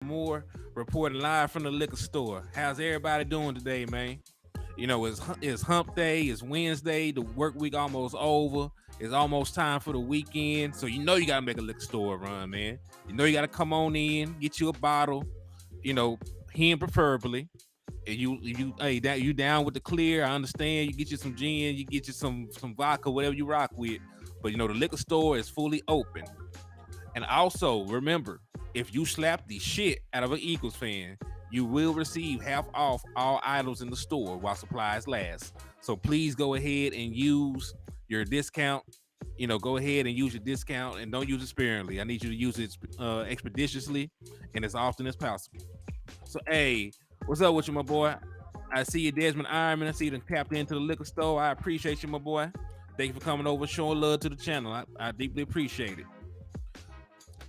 Hennythemoor, reporting live from the liquor store. How's everybody doing today, man? It's hump day, it's Wednesday, the work week almost over. It's almost time for the weekend. So you gotta make a liquor store run, man. You gotta come on in, get you a bottle, you know, hen preferably. And you down with the clear. I understand. You get you some gin, you get you some vodka, whatever you rock with. But the liquor store is fully open. And also, remember, if you slap the shit out of an Eagles fan, you will receive half off all items in the store while supplies last. So please go ahead and use your discount. Go ahead and use your discount and don't use it sparingly. I need you to use it expeditiously and as often as possible. So, hey, what's up with you, my boy? I see you, Desmond Ironman. I see you tapped into the liquor store. I appreciate you, my boy. Thank you for coming over, showing love to the channel. I deeply appreciate it.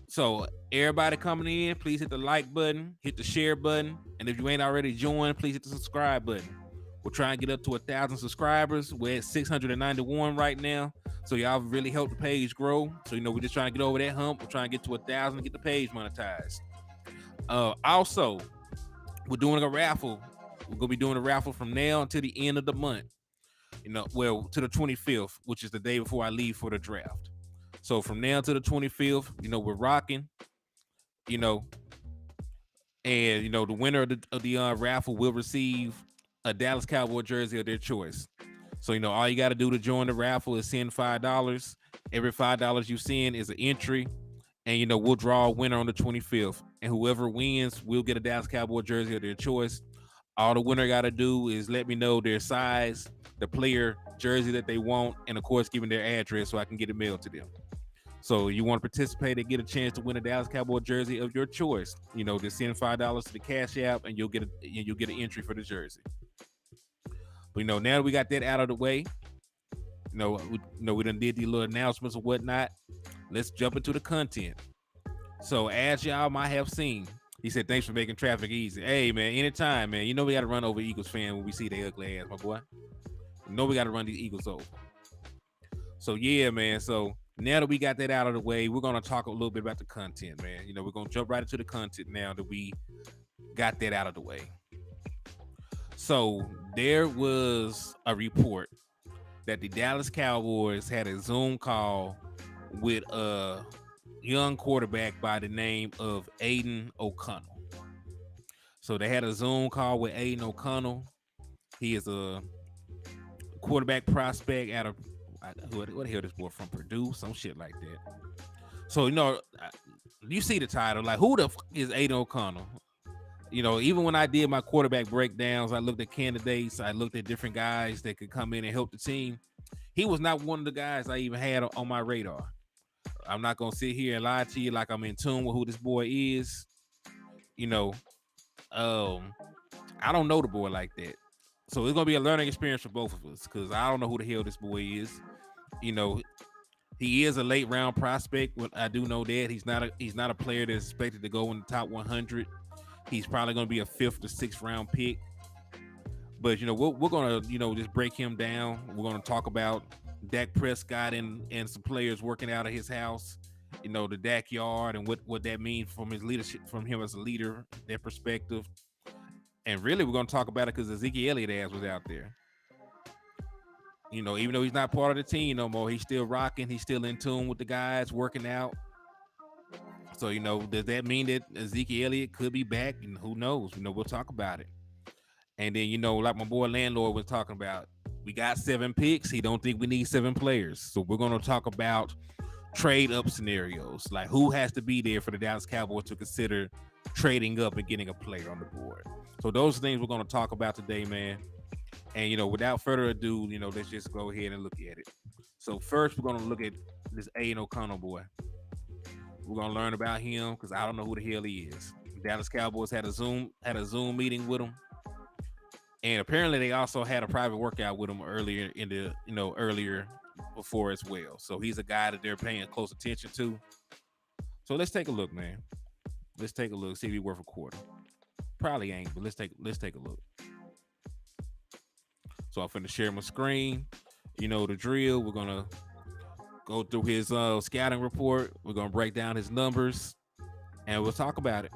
So everybody coming in, please hit the like button, hit the share button, and if you ain't already joined, please hit the subscribe button. We're trying to get up to 1,000 subscribers. We're at 691 right now, so y'all really helped the page grow. So we're just trying to get over that hump. We're trying to get to 1,000 and get the page monetized. Also, we're doing a raffle. We're gonna be doing a raffle from now until the end of the month. To the 25th, which is the day before I leave for the draft. So from now to the 25th, we're rocking, you know, and the winner of the raffle will receive a Dallas Cowboy jersey of their choice. So all you got to do to join the raffle is send $5. Every $5 you send is an entry, and we'll draw a winner on the 25th, and whoever wins will get a Dallas Cowboy jersey of their choice. All the winner got to do is let me know their size, the player jersey that they want, and of course, give me their address so I can get it mailed to them. So you want to participate and get a chance to win a Dallas Cowboy jersey of your choice. Just send $5 to the Cash App, and you'll get an entry for the jersey. But now that we got that out of the way, we done did these little announcements and whatnot. Let's jump into the content. So as y'all might have seen, he said, "Thanks for making traffic easy." Hey man, anytime, man. We got to run over Eagles fan when we see their ugly ass, my boy. We got to run these Eagles over. So yeah, man. So now that we got that out of the way, we're gonna talk a little bit about the content, man. We're gonna jump right into the content now that we got that out of the way. So there was a report that the Dallas Cowboys had a Zoom call with a young quarterback by the name of Aidan O'Connell. So they had a Zoom call with Aidan O'Connell. He is a quarterback prospect out of what the hell this boy from Purdue, some shit like that. So you see the title, like who the fuck is Aidan O'Connell? Even when I did my quarterback breakdowns, I looked at candidates, I looked at different guys that could come in and help the team. He was not one of the guys I even had on my radar. I'm not gonna sit here and lie to you like I'm in tune with who this boy is. I don't know the boy like that. So it's gonna be a learning experience for both of us because I don't know who the hell this boy is. He is a late round prospect, but I do know that he's not a player that's expected to go in the top 100. He's probably going to be a 5th or 6th round pick. But we're going to just break him down. We're going to talk about Dak Prescott and some players working out of his house. The Dak yard and what that means from his leadership, from him as a leader, that perspective. And really, we're going to talk about it because Zeke Elliott ass was out there. Even though he's not part of the team no more, he's still rocking. He's still in tune with the guys, working out. So, does that mean that Zeke Elliott could be back? And who knows? We'll talk about it. And then, like my boy Landlord was talking about, we got 7 picks. He don't think we need 7 players. So we're going to talk about trade up scenarios. Like who has to be there for the Dallas Cowboys to consider trading up and getting a player on the board. So those are things we're going to talk about today, man. And, without further ado, let's just go ahead and look at it. So first, we're going to look at this Aidan O'Connell boy. We're going to learn about him because I don't know who the hell he is. Dallas Cowboys had a Zoom meeting with him. And apparently they also had a private workout with him earlier earlier before as well. So he's a guy that they're paying close attention to. So let's take a look, man. Let's take a look, see if he's worth a quarter. Probably ain't, but let's take a look. So I'm finna share my screen. The drill. We're gonna go through his scouting report. We're gonna break down his numbers, and we'll talk about it.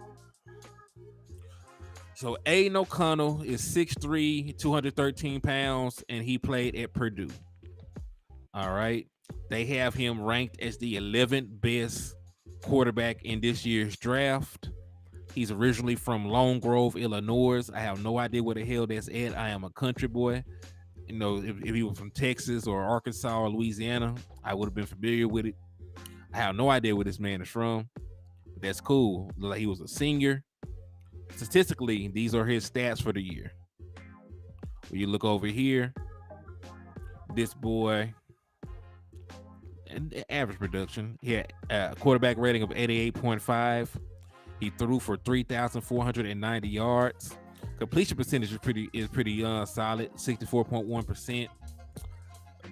So Aidan O'Connell is 6'3", 213 pounds, and he played at Purdue. All right. They have him ranked as the 11th best quarterback in this year's draft. He's originally from Lone Grove, Illinois. I have no idea where the hell that's at. I am a country boy. You know, if he was from Texas or Arkansas or Louisiana, I would have been familiar with it. I have no idea where this man is from. But that's cool. Like he was a senior. Statistically, these are his stats for the year. When you look over here, this boy, and average production, he had a quarterback rating of 88.5. He threw for 3,490 yards. Completion percentage is pretty solid, 64.1%.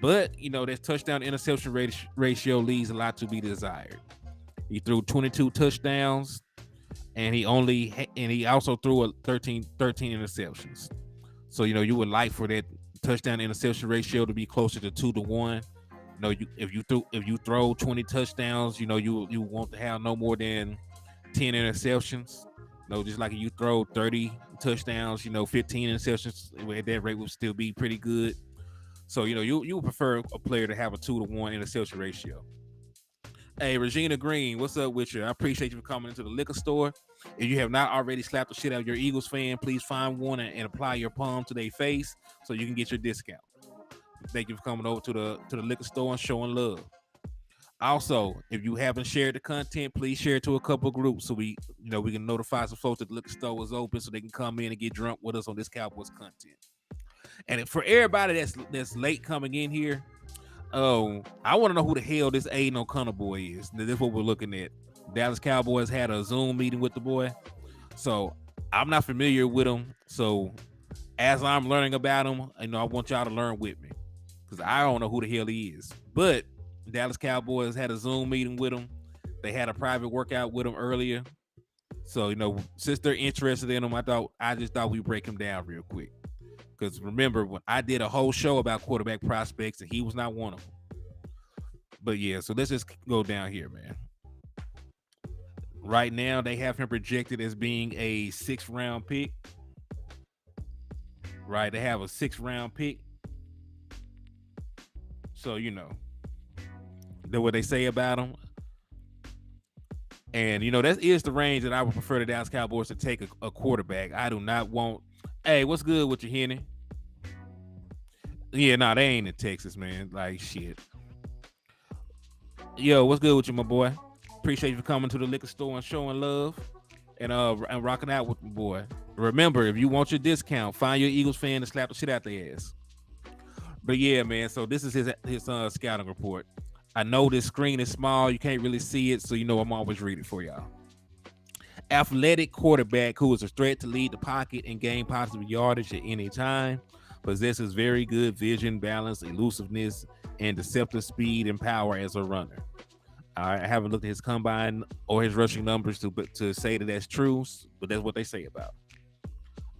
But you know that touchdown interception ratio leaves a lot to be desired. He threw 22 touchdowns, and he also threw 13 interceptions. So you know you would like for that touchdown interception ratio to be closer to 2-1. You know, if you throw 20 touchdowns, you know you want to have no more than 10 interceptions. You know, just like if you throw 30 touchdowns, you know, 15 interceptions at that rate would still be pretty good. So you know you would prefer a player to have a 2-1 interception ratio. Hey, Regina Green, what's up with you? I appreciate you for coming into the liquor store. If you have not already slapped the shit out of your Eagles fan, please find one and apply your palm to their face so you can get your discount. Thank you for coming over to the liquor store and showing love. Also, if you haven't shared the content, please share it to a couple of groups so we can notify some folks that the liquor store is open so they can come in and get drunk with us on this Cowboys content. And for everybody that's late coming in here, oh, I want to know who the hell this Aidan O'Connell boy is. This is what we're looking at. Dallas Cowboys had a Zoom meeting with the boy, so I'm not familiar with him. So as I'm learning about him, I want y'all to learn with me because I don't know who the hell he is. But Dallas Cowboys had a Zoom meeting with him. They had a private workout with him earlier. So since they're interested in him, I just thought we'd break him down real quick. Because remember, when I did a whole show about quarterback prospects, and he was not one of them. But yeah, so let's just go down here, man. Right now, they have him projected as being a 6th-round pick. Right, they have a 6th-round pick. So that's what they say about him. And that is the range that I would prefer the Dallas Cowboys to take a quarterback. I do not want. Hey, what's good with you, Henny? Yeah, nah, they ain't in Texas, man. Like shit. Yo, what's good with you, my boy? Appreciate you for coming to the liquor store and showing love and rocking out with my boy. Remember, if you want your discount, find your Eagles fan and slap the shit out their ass. But yeah, man. So this is his scouting report. I know this screen is small, you can't really see it, so I'm always reading for y'all. Athletic quarterback who is a threat to lead the pocket and gain positive yardage at any time. Possesses very good vision, balance, elusiveness, and deceptive speed and power as a runner. I haven't looked at his combine or his rushing numbers to say that that's true, but that's what they say about him.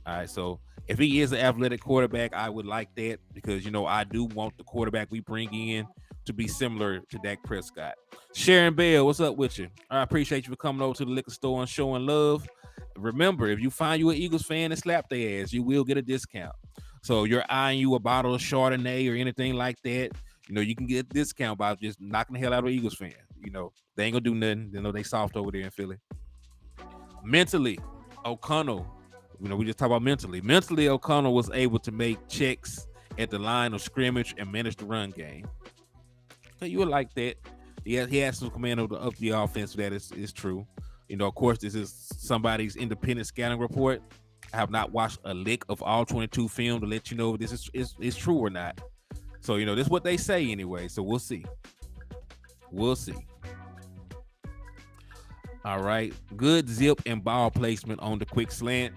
All right, so if he is an athletic quarterback, I would like that because, I do want the quarterback we bring in to be similar to Dak Prescott. Sharon Bell, what's up with you? I appreciate you for coming over to the liquor store and showing love. Remember, if you find you an Eagles fan and slap their ass, you will get a discount. So you're eyeing you a bottle of Chardonnay or anything like that, you can get a discount by just knocking the hell out of an Eagles fan. They ain't gonna do nothing. They soft over there in Philly. Mentally, O'Connell, we just talk about mentally. Mentally, O'Connell was able to make checks at the line of scrimmage and manage the run game. So you would like that. He has some command of the offense. That is true. Of course, this is somebody's independent scouting report. I have not watched a lick of all 22 film to let you know if this is true or not. So, this is what they say anyway. So we'll see. We'll see. All right. Good zip and ball placement on the quick slant.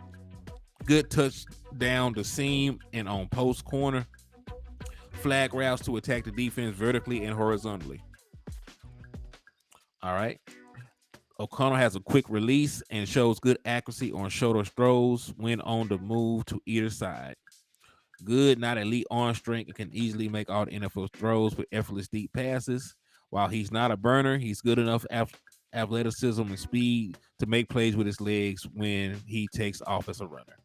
Good touch down the seam and on post corner. Flag routes to attack the defense vertically and horizontally. All right. O'Connell has a quick release and shows good accuracy on shoulder throws when on the move to either side. Good, not elite arm strength, and can easily make all the NFL throws with effortless deep passes. While he's not a burner, he's good enough athleticism, and speed to make plays with his legs when he takes off as a runner.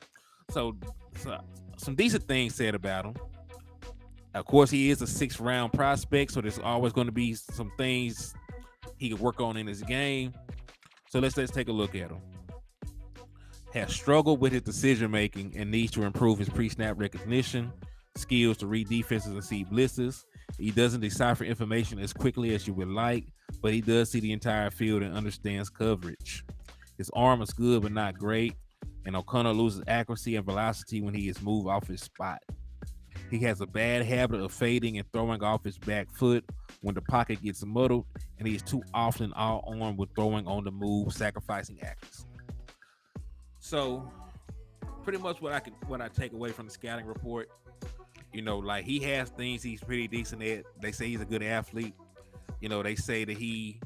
So, so some decent things said about him. Of course, he is a 6th-round prospect, so there's always going to be some things he could work on in his game. So let's take a look at him. Has struggled with his decision making and needs to improve his pre-snap recognition, skills to read defenses and see blitzes. He doesn't decipher information as quickly as you would like, but he does see the entire field and understands coverage. His arm is good but not great, and O'Connell loses accuracy and velocity when he is moved off his spot. He has a bad habit of fading and throwing off his back foot when the pocket gets muddled, and he is too often all-armed with throwing on the move, sacrificing accuracy. So, pretty much what I take away from the scouting report, like he has things he's pretty decent at. They say he's a good athlete. They say that he,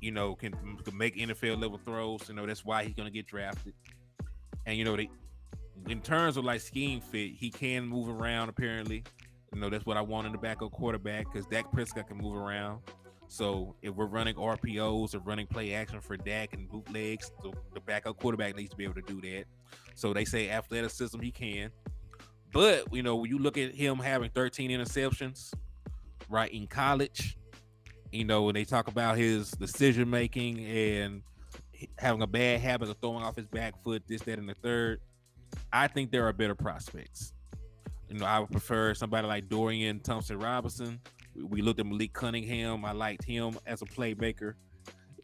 can make NFL level throws. That's why he's gonna get drafted. And in terms of like scheme fit, he can move around apparently. That's what I want in the backup quarterback, because Dak Prescott can move around. So if we're running RPOs or running play action for Dak and bootlegs, the backup quarterback needs to be able to do that. So they say athleticism, he can. But, when you look at him having 13 interceptions, right, in college, when they talk about his decision making and having a bad habit of throwing off his back foot, this, that, and the third, I think there are better prospects. I would prefer somebody like Dorian Thompson-Robinson. We looked at Malik Cunningham. I liked him as a playmaker.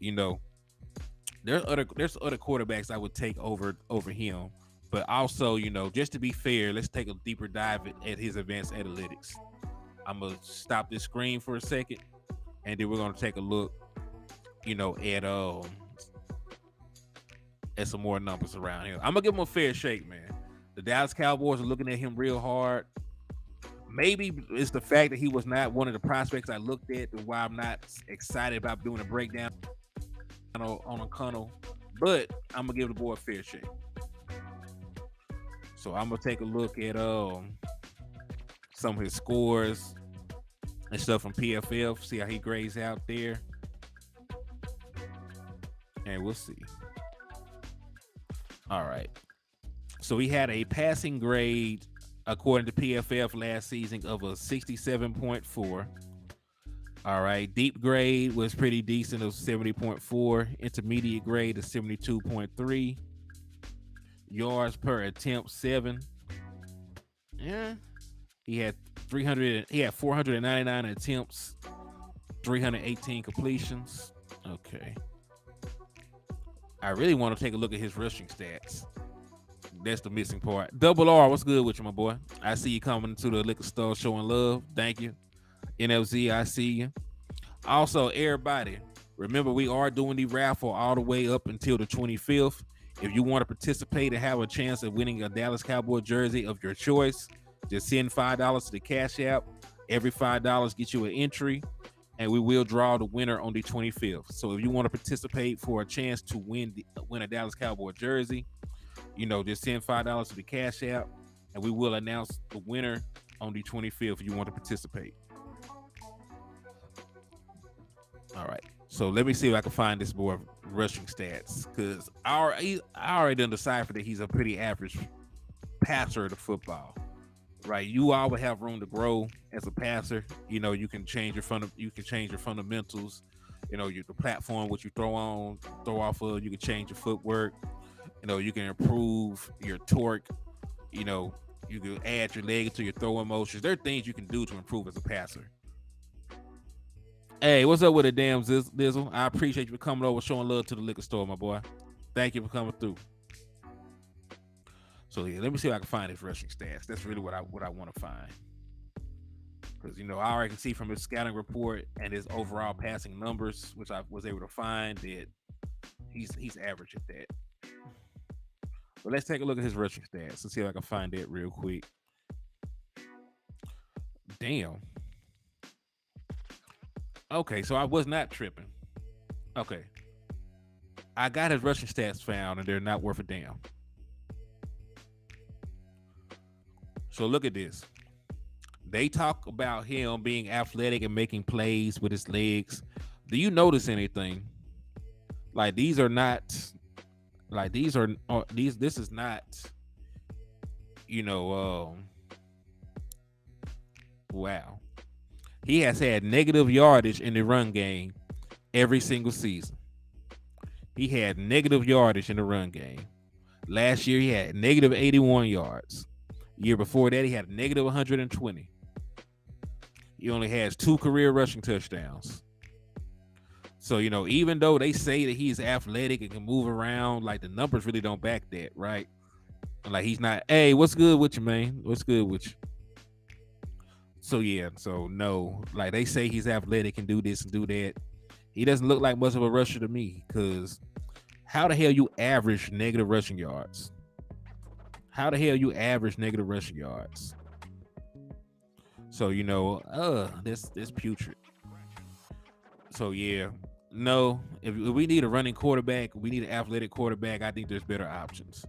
There's other quarterbacks I would take over him. But also, just to be fair, let's take a deeper dive at his advanced analytics. I'm gonna stop this screen for a second, and then we're gonna take a look, at some more numbers around here. I'm gonna give him a fair shake, man. The Dallas Cowboys are looking at him real hard. Maybe it's the fact that he was not one of the prospects I looked at and why I'm not excited about doing a breakdown on O'Connell. But I'm gonna give the boy a fair shake. So I'm gonna take a look at some of his scores and stuff from PFF, see how he grades out there, and we'll see. All right. So he had a passing grade, according to PFF, last season of a 67.4. All right. Deep grade was pretty decent of 70.4. Intermediate grade of 72.3. Yards per attempt 7. Yeah. He had 499 attempts, 318 completions. Okay. I really want to take a look at his rushing stats. That's the missing part. Double R, what's good with you, my boy? I see you coming to the liquor store showing love. Thank you. NFZ, I see you. Also, everybody, remember we are doing the raffle all the way up until the 25th. If you want to participate and have a chance of winning a Dallas Cowboy jersey of your choice, just send $5 to the Cash App. Every $5 gets you an entry, and we will draw the winner on the 25th. So if you want to participate for a chance to win a Dallas Cowboy jersey, just send $5 to the Cash App, and we will announce the winner on the 25th if you want to participate. All right. So let me see if I can find this boy rushing stats, because I already done deciphered that he's a pretty average passer of the football. Right, you always have room to grow as a passer. You can change your fundamentals. The platform what you throw off of. You can change your footwork. You can improve your torque. You can add your leg to your throwing motions. There are things you can do to improve as a passer. Hey, what's up with it, damn Dizzle? I appreciate you for coming over, showing love to the liquor store, my boy. Thank you for coming through. So yeah, let me see if I can find his rushing stats. That's really what I want to find. Because I already can see from his scouting report and his overall passing numbers, which I was able to find, that he's average at that. But let's take a look at his rushing stats and see if I can find that real quick. Damn. Okay, so I was not tripping. Okay. I got his rushing stats found, and they're not worth a damn. So look at this. They talk about him being athletic and making plays with his legs. Do you notice anything? Like these are not like these are these this is not, you know, wow. He has had negative yardage in the run game every single season. He had negative yardage in the run game. Last year he had negative 81 yards. Year before that he had negative 120. He only has 2 career rushing touchdowns. So, you know, even though they say that he's athletic and can move around, like the numbers really don't back that, right? Like he's not, hey, what's good with you, man? What's good with you? So yeah, so no, like they say he's athletic and do this and do that. He doesn't look like much of a rusher to me, because how the hell you average negative rushing yards? How the hell you average negative rushing yards? So, you know, this putrid. So yeah, no. If we need a running quarterback, we need an athletic quarterback. I think there's better options.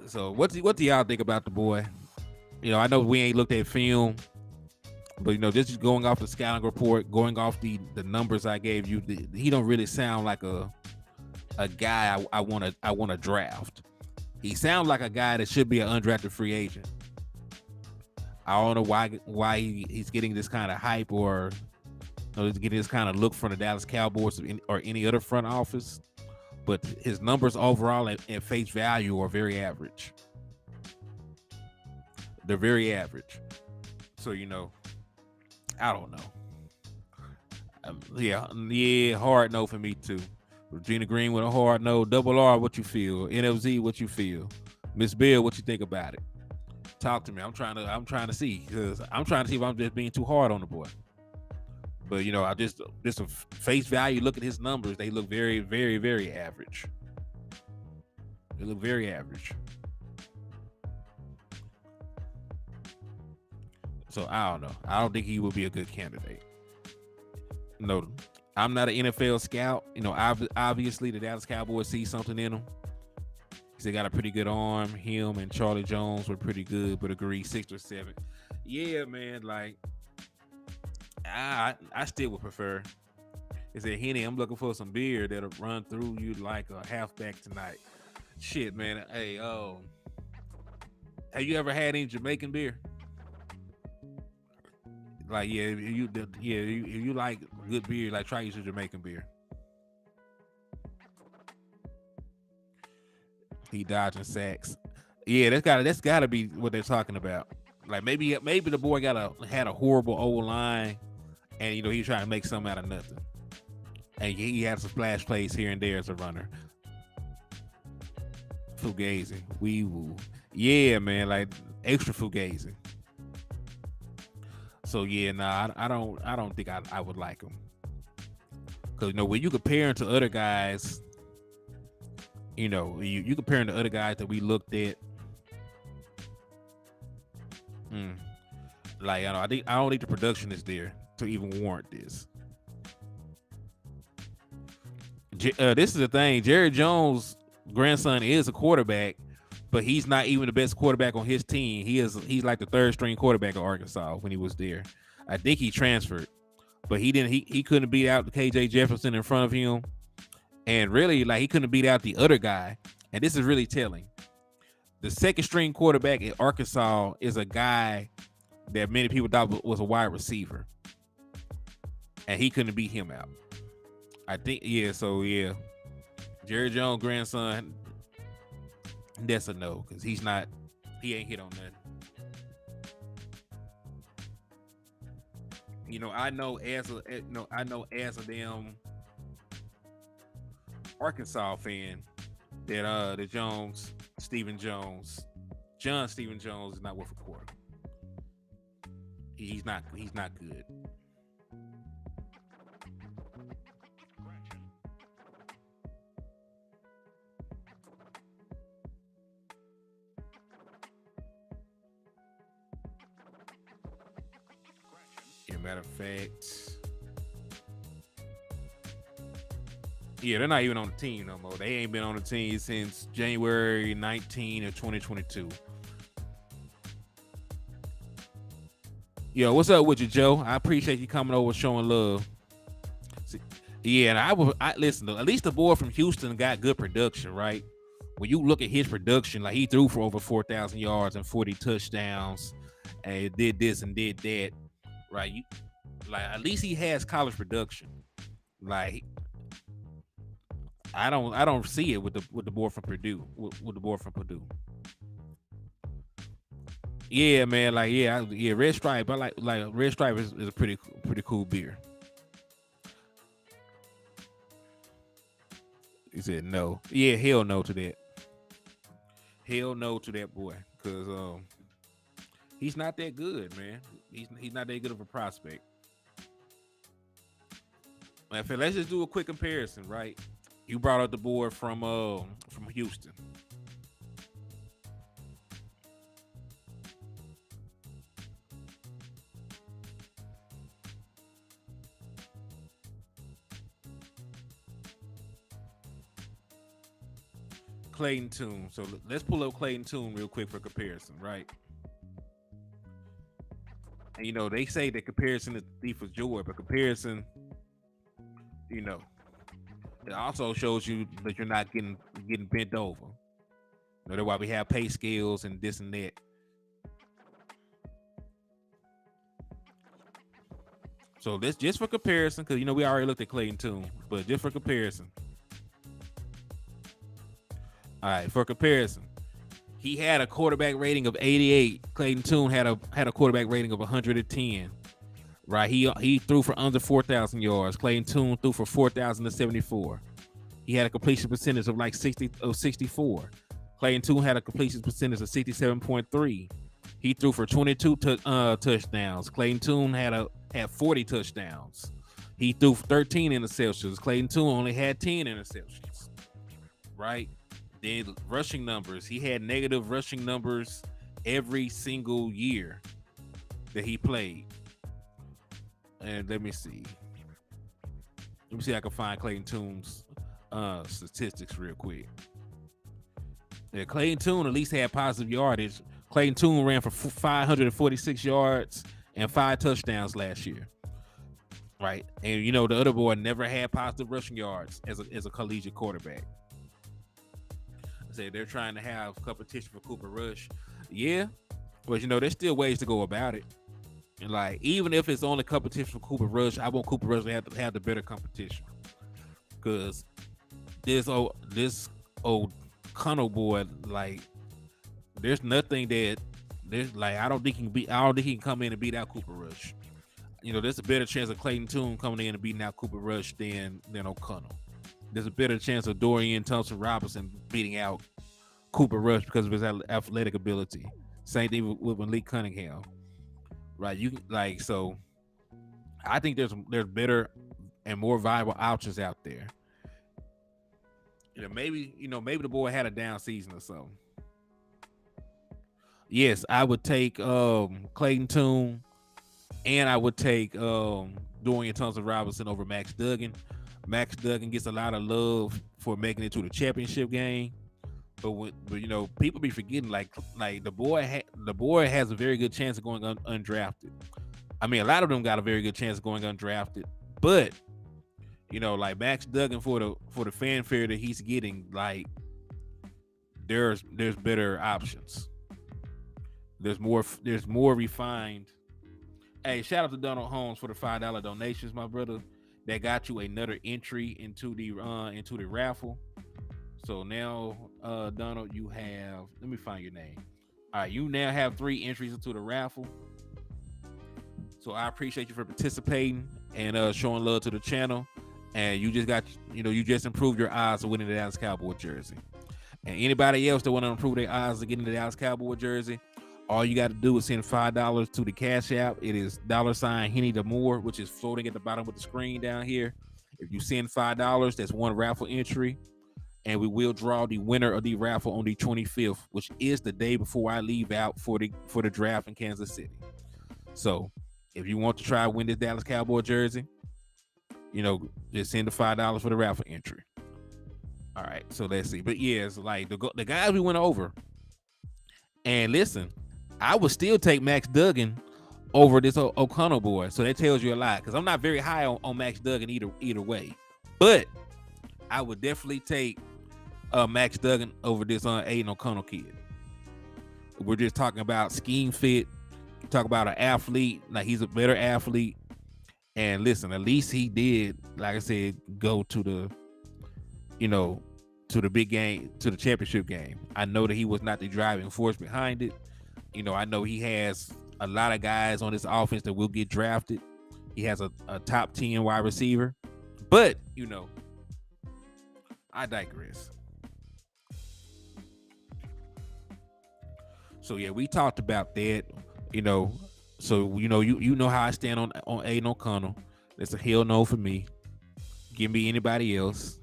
So what do y'all think about the boy? You know, I know we ain't looked at film, but you know, just going off the scouting report, going off the numbers I gave you, he don't really sound like a guy I want to draft. He sounds like a guy that should be an undrafted free agent. I don't know why he's getting this kind of hype, or he's getting this kind of look from the Dallas Cowboys or any other front office. But his numbers overall at face value are very average. They're very average. So, you know, I don't know. Yeah, hard no for me too. Regina Green with a hard no. Double R, what you feel? NFZ, what you feel? Miss Bill, what you think about it? Talk to me. I'm trying to see, because I'm trying to see if I'm just being too hard on the boy. But you know, I just a face value. Look at his numbers; they look very, very, very average. They look very average. So I don't know. I don't think he would be a good candidate. No, I'm not an NFL scout. You know, obviously the Dallas Cowboys see something in him. They got a pretty good arm. Him and Charlie Jones were pretty good, but agree 6 or 7. Yeah, man. Like I still would prefer. He said, Henny, I'm looking for some beer that'll run through you like a halfback tonight. Shit, man. Hey, have you ever had any Jamaican beer? Like, yeah, if you like good beer, like try some Jamaican beer. He dodging sacks. Yeah, that's gotta be what they're talking about. Like maybe the boy had a horrible old line, and you know he's trying to make something out of nothing. And he had some splash plays here and there as a runner. Fugazi, wee woo. Yeah, man, like extra Fugazi. So yeah, nah, I don't think I would like him, because you know when you compare him to other guys, you know you compare him to other guys that we looked at. Like I don't think the production is there to even warrant this. This is the thing. Jerry Jones' grandson is a quarterback, but he's not even the best quarterback on his team. He's like the third string quarterback of Arkansas when he was there. I think he transferred, but he couldn't beat out KJ Jefferson in front of him, and really like he couldn't beat out the other guy. And this is really telling. The second string quarterback at Arkansas is a guy that many people thought was a wide receiver, and he couldn't beat him out. I think, yeah. So yeah, Jerry Jones' grandson, that's a no, because he ain't hit on nothing. You know, I know as a damn Arkansas fan that John Stephen Jones is not worth a quarter. He's not good. Matter of fact, yeah, they're not even on the team no more. They ain't been on the team since January 19 of 2022. Yo, what's up with you, Joe? I appreciate you coming over, showing love. Yeah, and I listen. At least the boy from Houston got good production, right? When you look at his production, like he threw for over 4,000 yards and 40 touchdowns, and did this and did that, right? Like at least he has college production. Like I don't see it with the boy from Purdue with the boy from Purdue. Yeah, man. Like yeah, Red Stripe. I like Red Stripe is a pretty cool beer. He said no. Yeah, hell no to that. Hell no to that boy, cause he's not that good, man. He's not that good of a prospect. Let's just do a quick comparison, right? You brought up the board from Houston. Clayton Tune. So let's pull up Clayton Tune real quick for comparison, right? And they say that comparison is the thief of joy, but comparison, you know, it also shows you that you're not getting bent over. That's why we have pay scales and this and that. So this just for comparison, because we already looked at Clayton Tune, but just for comparison. All right, for comparison, he had a quarterback rating of 88. Clayton Tune had a quarterback rating of 110. Right, he threw for under 4,000 yards. Clayton Tune threw for 4,074. He had a completion percentage of like 64. Clayton Tune had a completion percentage of 67.3. He threw for 22 touchdowns. Clayton Tune had 40 touchdowns. He threw for 13 interceptions. Clayton Tune only had 10 interceptions. Right. Then rushing numbers. He had negative rushing numbers every single year that he played. And let me see if I can find Clayton Tune's statistics real quick. Yeah, Clayton Tune at least had positive yardage. Clayton Tune ran for 546 yards and 5 touchdowns last year. Right. And the other boy never had positive rushing yards as a collegiate quarterback. Say they're trying to have competition for Cooper Rush. Yeah, but there's still ways to go about it. And like, even if it's only competition for Cooper Rush, I want Cooper Rush to have the better competition. Because this O'Connell boy, like, there's nothing that there's like I don't think he can come in and beat out Cooper Rush. There's a better chance of Clayton Tune coming in and beating out Cooper Rush than O'Connell. There's a better chance of Dorian Thompson-Robinson beating out Cooper Rush because of his athletic ability. Same thing with Malik Cunningham, right? So I think there's better and more viable options out there. Maybe the boy had a down season or something. Yes, I would take Clayton Tune, and I would take Dorian Thompson-Robinson over Max Duggan. Max Duggan gets a lot of love for making it to the championship game, but people be forgetting like the boy has a very good chance of going undrafted. I mean, a lot of them got a very good chance of going undrafted, but like Max Duggan for the fanfare that he's getting, like there's better options. There's more refined. Hey, shout out to Donald Holmes for the $5 donations, my brother. That got you another entry into the raffle. So now, Donald, you have. Let me find your name. All right, you now have 3 entries into the raffle. So I appreciate you for participating and showing love to the channel. And you just improved your odds of winning the Dallas Cowboy jersey. And anybody else that want to improve their odds of getting the Dallas Cowboy jersey, all you got to do is send $5 to the Cash App. It is $Hennythemoor, which is floating at the bottom of the screen down here. If you send $5, that's one raffle entry, and we will draw the winner of the raffle on the 25th, which is the day before I leave out for the draft in Kansas City. So, if you want to try to win this Dallas Cowboy jersey, just send the $5 for the raffle entry. All right, so let's see. But yeah, it's like the guys we went over. And listen, I would still take Max Duggan over this O'Connell boy. So that tells you a lot, because I'm not very high on Max Duggan either way. But I would definitely take Max Duggan over this Aidan O'Connell kid. We're just talking about scheme fit. Talk about an athlete, like he's a better athlete. And listen, at least he did, like I said, go to the, to the big game, to the championship game. I know that he was not the driving force behind it. I know he has a lot of guys on this offense that will get drafted. He has a top 10 wide receiver. But, I digress. So yeah, we talked about that. So you know how I stand on Aidan O'Connell. That's a hell no for me. Give me anybody else.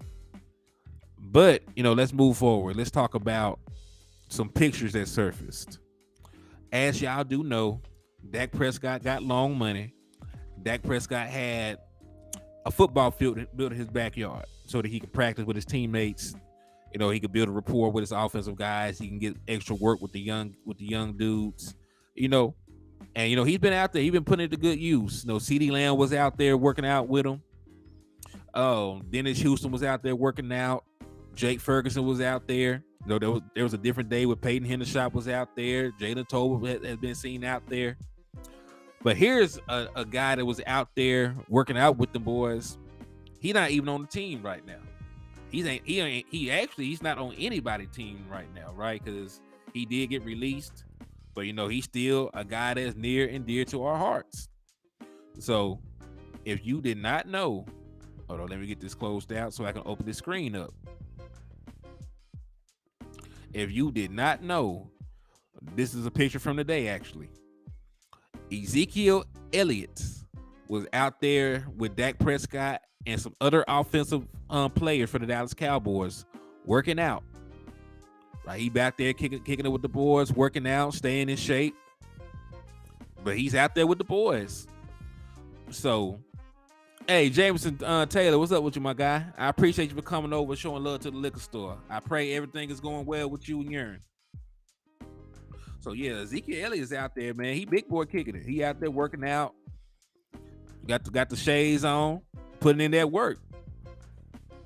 But let's move forward. Let's talk about some pictures that surfaced. As y'all do know, Dak Prescott got long money. Dak Prescott had a football field built in his backyard so that he could practice with his teammates. He could build a rapport with his offensive guys. He can get extra work with the young dudes. And he's been out there. He's been putting it to good use. CeeDee Lamb was out there working out with him. Dennis Houston was out there working out. Jake Ferguson was out there. There was a different day with Peyton Hendershot was out there. Jalen Tolbert has been seen out there. But here's a guy that was out there working out with the boys. He's not even on the team right now. He's not on anybody's team right now, right? Because he did get released. But he's still a guy that's near and dear to our hearts. So if you did not know, hold on, let me get this closed out so I can open the screen up. If you did not know, this is a picture from the day actually. Ezekiel Elliott was out there with Dak Prescott and some other offensive players for the Dallas Cowboys working out. Right, he back there kicking it with the boys, working out, staying in shape. But he's out there with the boys. So, hey, Jameson Taylor, what's up with you, my guy? I appreciate you for coming over and showing love to the liquor store. I pray everything is going well with you and Urine. So, yeah, Ezekiel Elliott's out there, man. He big boy kicking it. He out there working out. Got the shades on, putting in that work.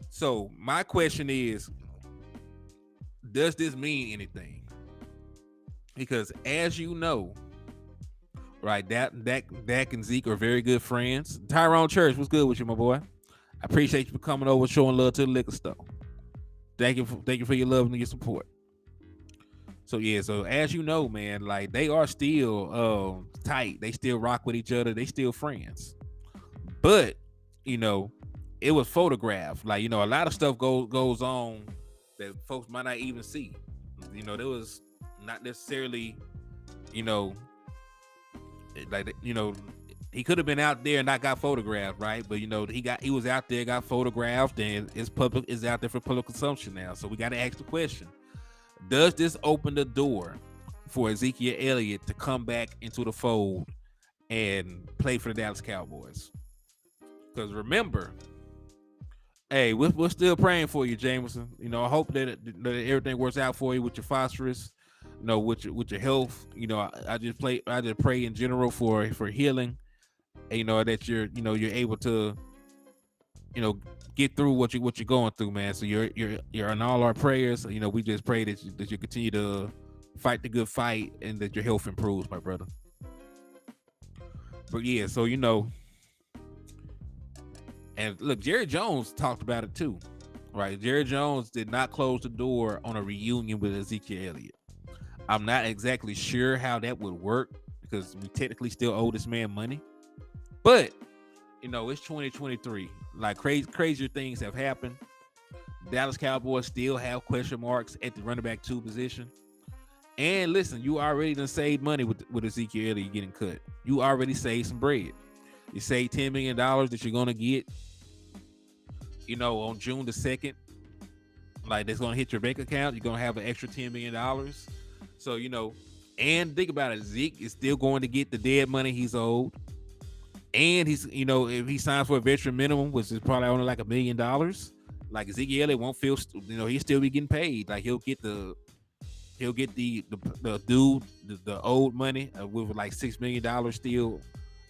So, my question is, does this mean anything? Because as you know, right, Dak and Zeke are very good friends. Tyrone Church, what's good with you, my boy? I appreciate you for coming over, showing love to the liquor store. Thank you for your love and your support. So yeah, so as you know, man, like they are still tight. They still rock with each other. They still friends. But it was photographed. Like a lot of stuff goes on that folks might not even see. There was not necessarily, he could have been out there and not got photographed, right? But he was out there, got photographed, and it's out there for public consumption now. So we got to ask the question: does this open the door for Ezekiel Elliott to come back into the fold and play for the Dallas Cowboys? Because remember, hey, we're still praying for you, Jameson. I hope that everything works out for you with your phosphorus, with your health. I just pray in general for healing. And, that you're able to, get through what you're going through, man. So you're in all our prayers. We just pray that you continue to fight the good fight and that your health improves, my brother. But yeah, so and look, Jerry Jones talked about it too, right? Jerry Jones did not close the door on a reunion with Ezekiel Elliott. I'm not exactly sure how that would work because we technically still owe this man money. But, it's 2023. Like crazier things have happened. Dallas Cowboys still have question marks at the running back 2 position. And listen, you already done saved money with Ezekiel Elliott getting cut. You already saved some bread. You say $10 million that you're going to get, on June the 2nd. Like, that's going to hit your bank account. You're going to have an extra $10 million. So, and think about it. Zeke is still going to get the dead money he's owed. And he's, if he signs for a veteran minimum, which is probably only like $1 million, like Ezekiel Elliott won't feel, he'll still be getting paid. Like, he'll get the old money with like $6 million still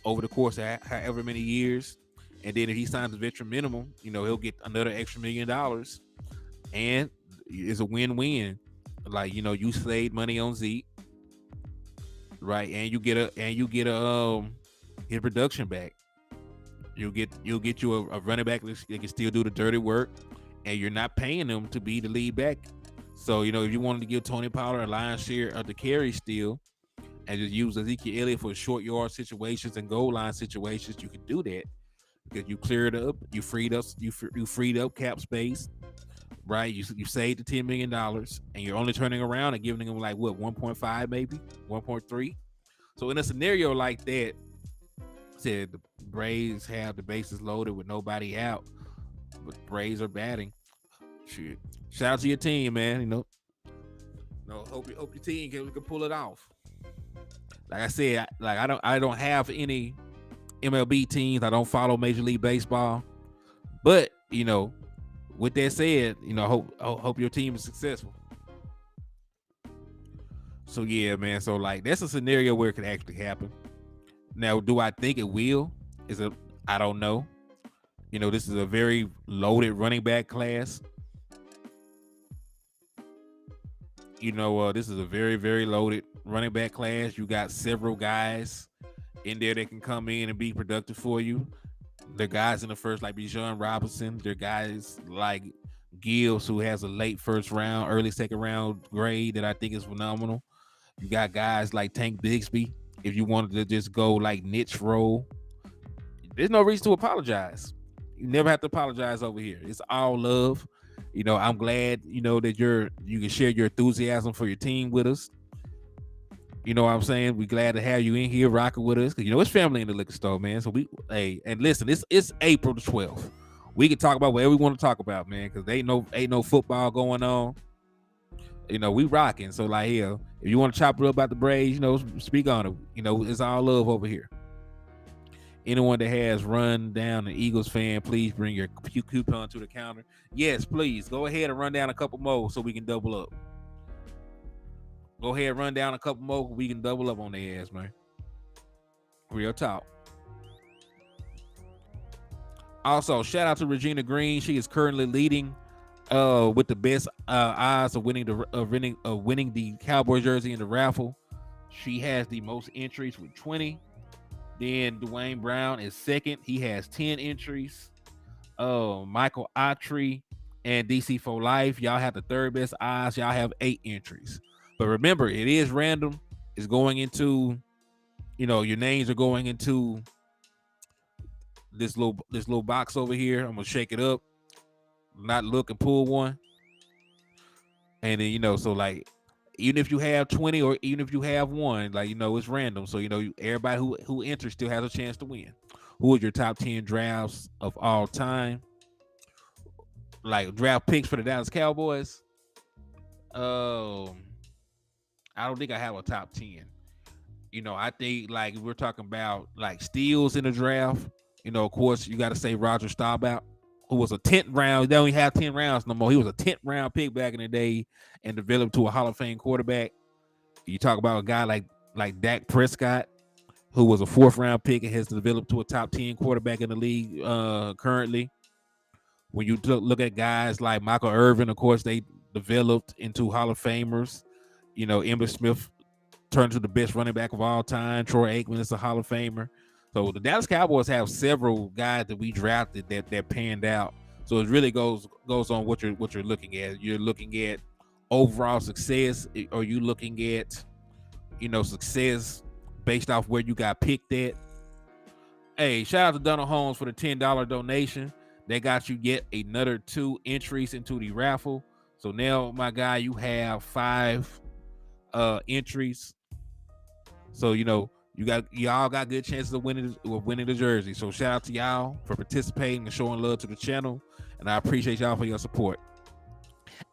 over the course of however many years. And then if he signs a veteran minimum, he'll get another extra $1 million, and it's a win-win. Like, you saved money on Zeke, right? And you get his production back. You'll get you a running back that can still do the dirty work, and you're not paying them to be the lead back. So, if you wanted to give Tony Pollard a lion's share of the carry still, and just use Ezekiel Elliott for short yard situations and goal line situations, you can do that because you cleared up, you freed up cap space, right? You saved the $10 million, and you're only turning around and giving them like what, 1.5, maybe 1.3. So in a scenario like that, said the Braves have the bases loaded with nobody out, but Braves are batting. Shit. Shout out to your team, man. Hope your team can pull it off. Like I said, I don't have any MLB teams. I don't follow Major League Baseball, but with that said, hope your team is successful. So yeah, man. So like that's a scenario where it could actually happen. Now, do I think it will? I don't know. This is a very loaded running back class. This is a very, very loaded running back class. You got several guys in there that can come in and be productive for you. The guys in the first, like Bijan Robinson. They're guys like Gills, who has a late first round, early second round grade that I think is phenomenal. You got guys like Tank Bigsby. If you wanted to just go like niche role, there's no reason to apologize. You never have to apologize over here. It's all love. I'm glad, that you can share your enthusiasm for your team with us. You know what I'm saying? We're glad to have you in here rocking with us. Cause it's family in the liquor store, man. So and listen, it's April the 12th. We can talk about whatever we want to talk about, man, because ain't no football going on. We rocking. So like here, if you want to chop it up about the Braves, speak on it. It's all love over here. Anyone that has run down an Eagles fan, please bring your coupon to the counter. Yes, please. Go ahead and run down a couple more so we can double up. Go ahead and run down a couple more so we can double up on their ass, man. Real talk. Also, shout out to Regina Green. She is currently leading with the best odds of winning the Cowboys jersey in the raffle. She has the most entries with 20. Then Dwayne Brown is second. He has 10 entries. Michael Autry and DC for Life, y'all have the third best odds. Y'all have 8 entries. But remember, it is random. It's going into, your names are going into this little box over here. I'm gonna shake it up, not look and pull one, and then so like, even if you have 20 or even if you have one, like it's random. So everybody who enters still has a chance to win. Who is your top 10 drafts of all time? Like draft picks for the Dallas Cowboys. I don't think I have a top 10. I think like we're talking about like steals in the draft. Of course, you got to say Roger Staubach, who was a 10th round. They don't even have 10 rounds no more. He was a 10th round pick back in the day and developed to a Hall of Fame quarterback. You talk about a guy like Dak Prescott, who was a 4th round pick and has developed to a top 10 quarterback in the league currently. When you look at guys like Michael Irvin, of course, they developed into Hall of Famers. Emmitt Smith turned to the best running back of all time. Troy Aikman is a Hall of Famer. So the Dallas Cowboys have several guys that we drafted that panned out. So it really goes on what you're looking at. You're looking at overall success, or you looking at success based off where you got picked at. Hey, shout out to Donald Holmes for the $10 donation. That got you yet another 2 entries into the raffle. So now, my guy, you have 5 entries. So y'all got good chances of winning the jersey. So shout out to y'all for participating and showing love to the channel, and I appreciate y'all for your support.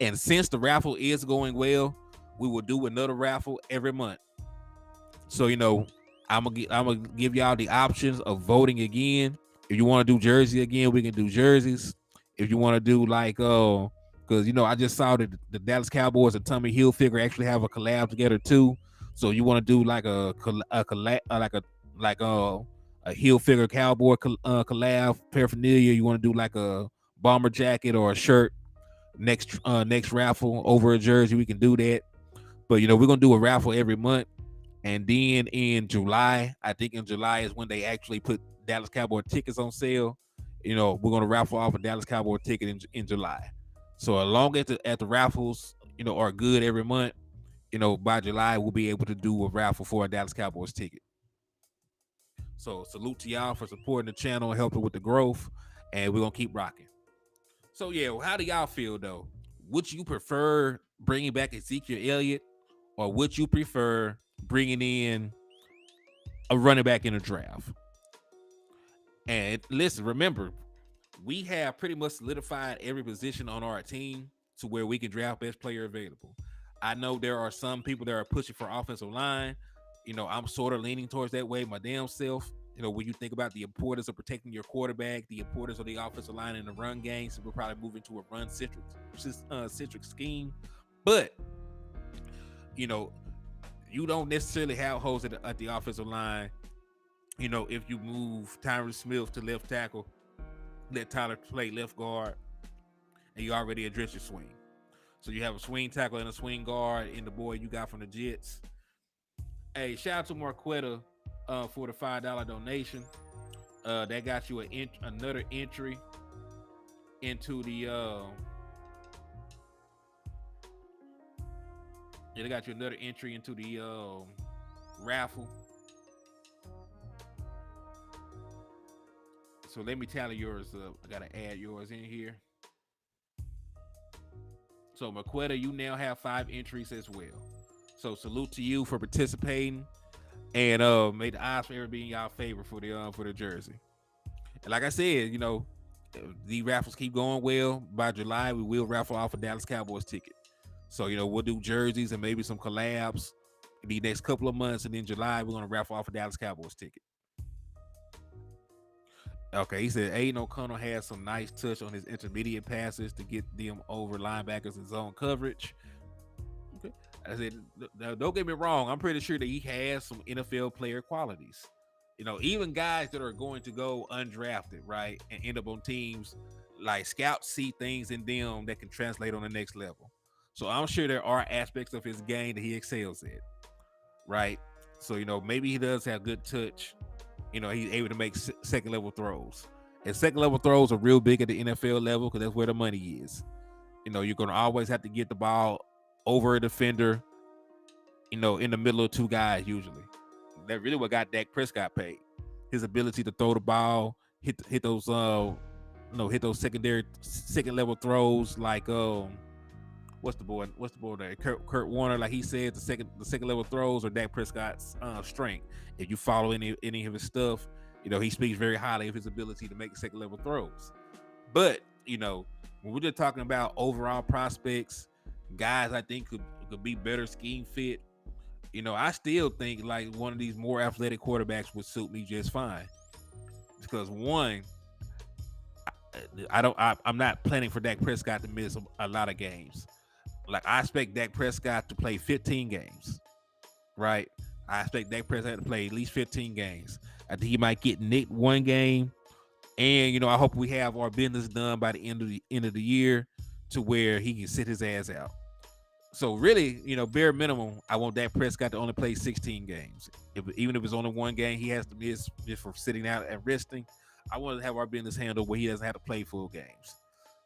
And since the raffle is going well, we will do another raffle every month. So I'm gonna give y'all the options of voting again. If you want to do jersey again, we can do jerseys. If you want to do like because I just saw that the Dallas Cowboys and Tommy Hilfiger actually have a collab together too. So you want to do like a a heel figure cowboy collab paraphernalia, you want to do like a bomber jacket or a shirt, next raffle over a jersey, we can do that. But we're gonna do a raffle every month, and then in July, I think in July is when they actually put Dallas Cowboy tickets on sale. We're gonna raffle off a Dallas Cowboy ticket in July. So as long as the raffles are good every month, by July we'll be able to do a raffle for a Dallas Cowboys ticket. So salute to y'all for supporting the channel and helping with the growth, and we're gonna keep rocking. So yeah, how do y'all feel though? Would you prefer bringing back Ezekiel Elliott, or would you prefer bringing in a running back in a draft? And listen, remember, we have pretty much solidified every position on our team to where we can draft best player available. I know there are some people that are pushing for offensive line. I'm sort of leaning towards that way my damn self. When you think about the importance of protecting your quarterback, the importance of the offensive line in the run game, so we're probably moving to a run-centric scheme. But, you don't necessarily have holes at the offensive line. If you move Tyron Smith to left tackle, let Tyler play left guard, and you already address your swing. So you have a swing tackle and a swing guard in the boy you got from the Jets. Hey, shout out to Marquetta for the $5 donation. That got you another entry into the they got you another entry into the raffle. So let me tally yours up. I gotta add yours in here. So Marquetta, you now have 5 entries as well. So salute to you for participating, and may the odds forever be in y'all favor for the jersey. And like I said, the raffles keep going well. By July, we will raffle off a Dallas Cowboys ticket. So we'll do jerseys and maybe some collabs in the next couple of months, and in July we're gonna raffle off a Dallas Cowboys ticket. Okay, he said Aidan O'Connell has some nice touch on his intermediate passes to get them over linebackers in zone coverage. Okay, I said, don't get me wrong, I'm pretty sure that he has some NFL player qualities. Even guys that are going to go undrafted, right, and end up on teams, like scouts see things in them that can translate on the next level. So I'm sure there are aspects of his game that he excels at, right? So maybe he does have good touch. He's able to make second level throws. And second level throws are real big at the NFL level because that's where the money is. You're going to always have to get the ball over a defender, in the middle of 2 guys usually. That really what got Dak Prescott paid. His ability to throw the ball, hit those second level throws, like what's the boy name? Kurt Warner, like he said, the second level throws are Dak Prescott's strength. If you follow any of his stuff, he speaks very highly of his ability to make second level throws. But when we're just talking about overall prospects, guys I think could be better scheme fit, I still think like one of these more athletic quarterbacks would suit me just fine. Because one, I'm not planning for Dak Prescott to miss a lot of games. Like I expect Dak Prescott to play 15 games, right? I expect Dak Prescott to play at least 15 games. I think he might get nicked 1 game, and I hope we have our business done by the end of the year to where he can sit his ass out. So really, bare minimum, I want Dak Prescott to only play 16 games. Even if it's only 1 game he has to miss just for sitting out and resting, I want to have our business handled where he doesn't have to play full games.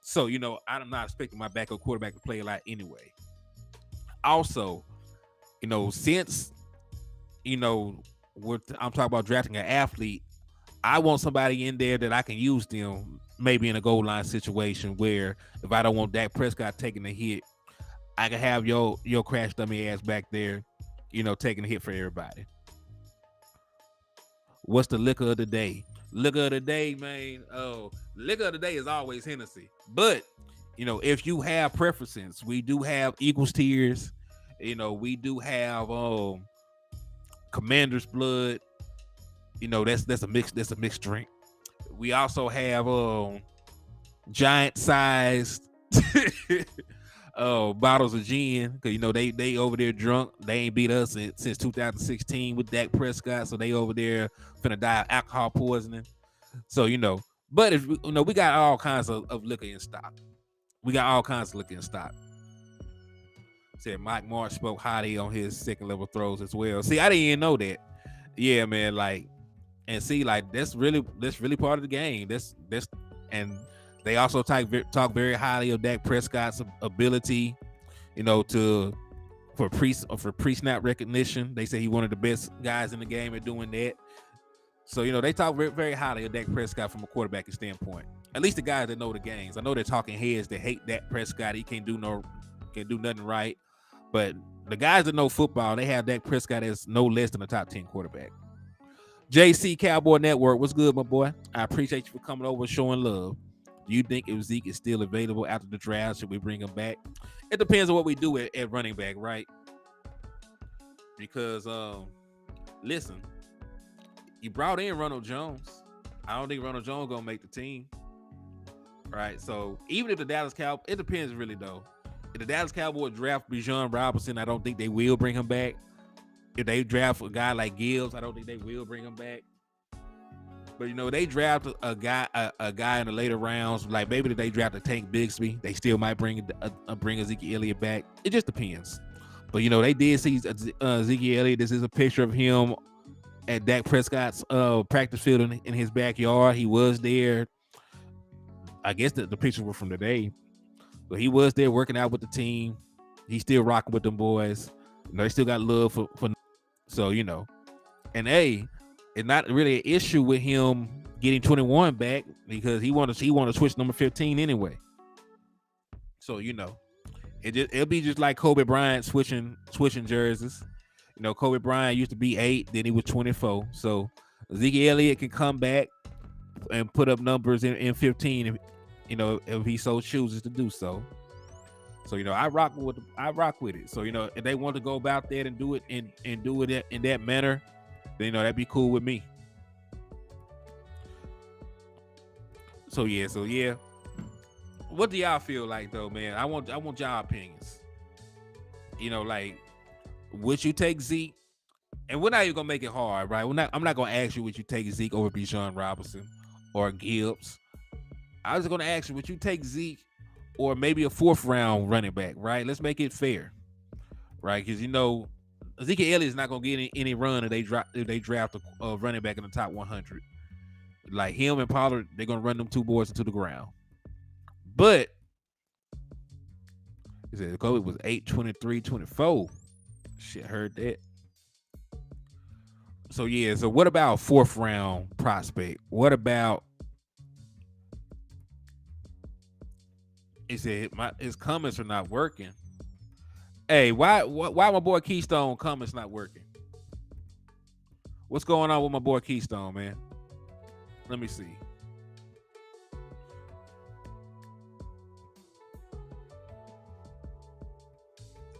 So, I'm not expecting my backup quarterback to play a lot anyway. Also, since, I'm talking about drafting an athlete, I want somebody in there that I can use them maybe in a goal line situation where if I don't want Dak Prescott taking a hit, I can have your crash dummy ass back there, taking a hit for everybody. What's the liquor of the day? Liquor of the day, man. Oh, liquor of the day is always Hennessy. But, if you have preferences, we do have Eagles tiers. We do have Commander's blood. That's a mixed drink. We also have giant sized bottles of gin, because you know they over there drunk. They ain't beat us since 2016 with Dak Prescott, so they over there finna die of alcohol poisoning. So you know, but if you know, we got all kinds of liquor in stock. We got all kinds of liquor in stock. Said Mike Marsh spoke highly on his second level throws as well. See, I didn't even know that. Yeah, man. Like, and see, like that's really part of the game. That's and they also talk very highly of Dak Prescott's ability, you know, for pre-snap recognition. They say he's one of the best guys in the game at doing that. So, you know, they talk very, very highly of Dak Prescott from a quarterbacking standpoint. At least the guys that know the games. I know they're talking heads that hate Dak Prescott. He can't do nothing right. But the guys that know football, they have Dak Prescott as no less than a top 10 quarterback. JC Cowboy Network, what's good, my boy? I appreciate you for coming over and showing love. Do you think if Zeke is still available after the draft, should we bring him back? It depends on what we do at running back, right? Because, listen, you brought in Ronald Jones. I don't think Ronald Jones gonna make the team, right? So even if the Dallas Cowboys, it depends really though. If the Dallas Cowboys draft Bijan Robinson, I don't think they will bring him back. If they draft a guy like Gibbs, I don't think they will bring him back. But you know, they draft a guy in the later rounds, like maybe if they draft a Tank Bigsby, they still might bring Ezekiel Elliott back. It just depends. But you know, they did see Ezekiel Elliott. This is a picture of him at Dak Prescott's practice field in his backyard. He was there. I guess the pictures were from today. But he was there working out with the team. He's still rocking with them boys. You know, they still got love for so, you know. And hey, it's not really an issue with him getting 21 back because he want to switch number 15 anyway. So, you know, it'll be just like Kobe Bryant switching jerseys. You know, Kobe Bryant used to be 8, then he was 24. So Zeke Elliott can come back and put up numbers in 15 if, you know, if he so chooses to do so. So, you know, I rock with it. So, you know, if they want to go about that and do it and do it in that manner, then, you know, that'd be cool with me. So yeah. What do y'all feel like though, man? I want y'all opinions. You know, like, would you take Zeke? And we're not even gonna make it hard, right? I'm not gonna ask you would you take Zeke over Bijan Robinson or Gibbs. I was gonna ask you, would you take Zeke or maybe a 4th round running back, right? Let's make it fair, right? Because you know, Ezekiel Elliott is not gonna get any run if they draft a running back in the top 100. Like him and Pollard, they're gonna run them two boys into the ground. But he said Kobe was 8, 23, 24. Shit, heard that. So yeah, so what about a 4th round prospect? What about? He said his comments are not working. Hey, why my boy Keystone comments not working? What's going on with my boy Keystone, man? Let me see.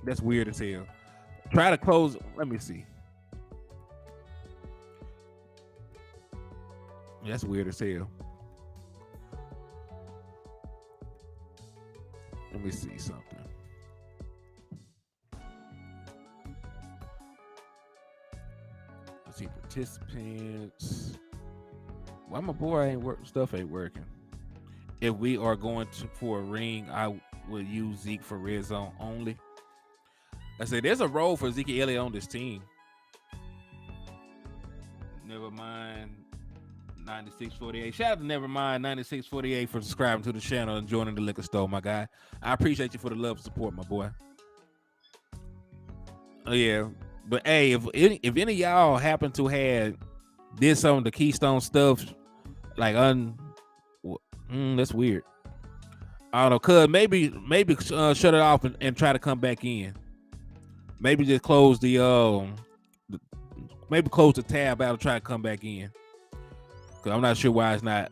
That's weird as hell. Try to close. Let me see. That's weird as hell. Let me see something. Let's see participants. Why my boy ain't working? If we are going for a ring, I would use Zeke for red zone only. I say there's a role for Zeke Elliott on this team. Never mind 9648. Shout out to Never Mind 9648 for subscribing to the channel and joining the liquor store, my guy. I appreciate you for the love and support, my boy. Oh yeah, but hey, if any of y'all happen to have did some of the Keystone stuff, like that's weird. I don't know, cuz maybe shut it off and try to come back in. Maybe just close close the tab out and try to come back in. Cause I'm not sure why it's not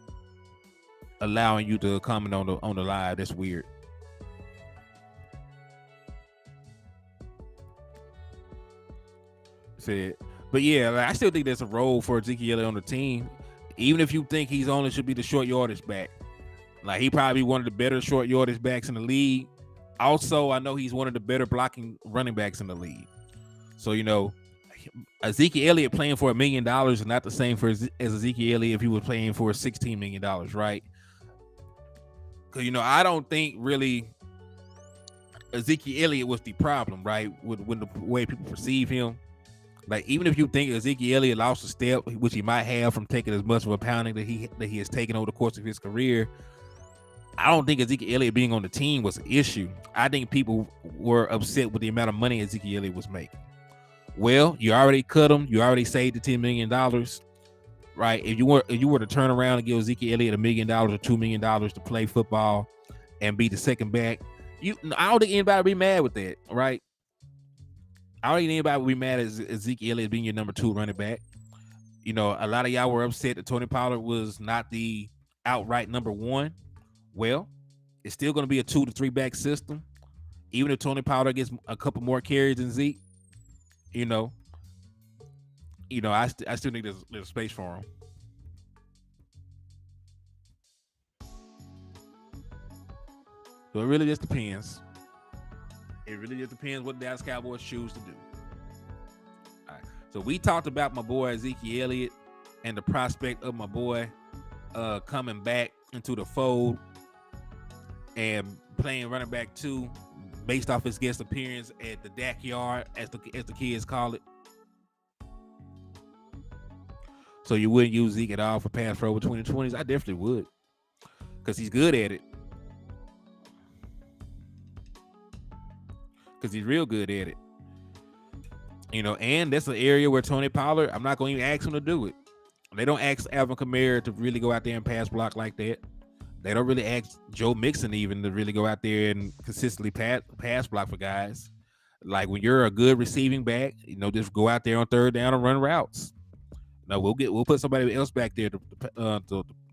allowing you to comment on the live. That's weird. Said, but yeah, like, I still think there's a role for Ezekiel Elliott on the team. Even if you think he's only should be the short yardage back, like he probably one of the better short yardage backs in the league. Also, I know he's one of the better blocking running backs in the league. So, Ezekiel Elliott playing for $1 million is not the same as Ezekiel Elliott if he was playing for $16 million, right? Because, I don't think really Ezekiel Elliott was the problem, right? With the way people perceive him. Like, even if you think Ezekiel Elliott lost a step, which he might have from taking as much of a pounding that he has taken over the course of his career, I don't think Ezekiel Elliott being on the team was an issue. I think people were upset with the amount of money Ezekiel Elliott was making. Well, you already cut him. You already saved the $10 million, right? If you were to turn around and give Ezekiel Elliott $1 million or $2 million to play football and be the second back, I don't think anybody would be mad with that, right? I don't think anybody would be mad at Ezekiel Elliott being your number 2 running back. A lot of y'all were upset that Tony Pollard was not the outright number 1. Well, it's still going to be a 2 to 3 back system. Even if Tony Pollard gets a couple more carries than Zeke, I still think there's space for him. So it really just depends. It really just depends what the Dallas Cowboys choose to do. All right. So we talked about my boy Ezekiel Elliott and the prospect of my boy coming back into the fold and playing running back 2 based off his guest appearance at the DAC yard, as the kids call it. So you wouldn't use Zeke at all for pass pro with 2020s? I definitely would, because he's good at it. Because he's real good at it. And that's an area where Tony Pollard, I'm not going to even ask him to do it. They don't ask Alvin Kamara to really go out there and pass block like that. They don't really ask Joe Mixon even to really go out there and consistently pass block for guys. Like, when you're a good receiving back, just go out there on third down and run routes. No, we'll put somebody else back there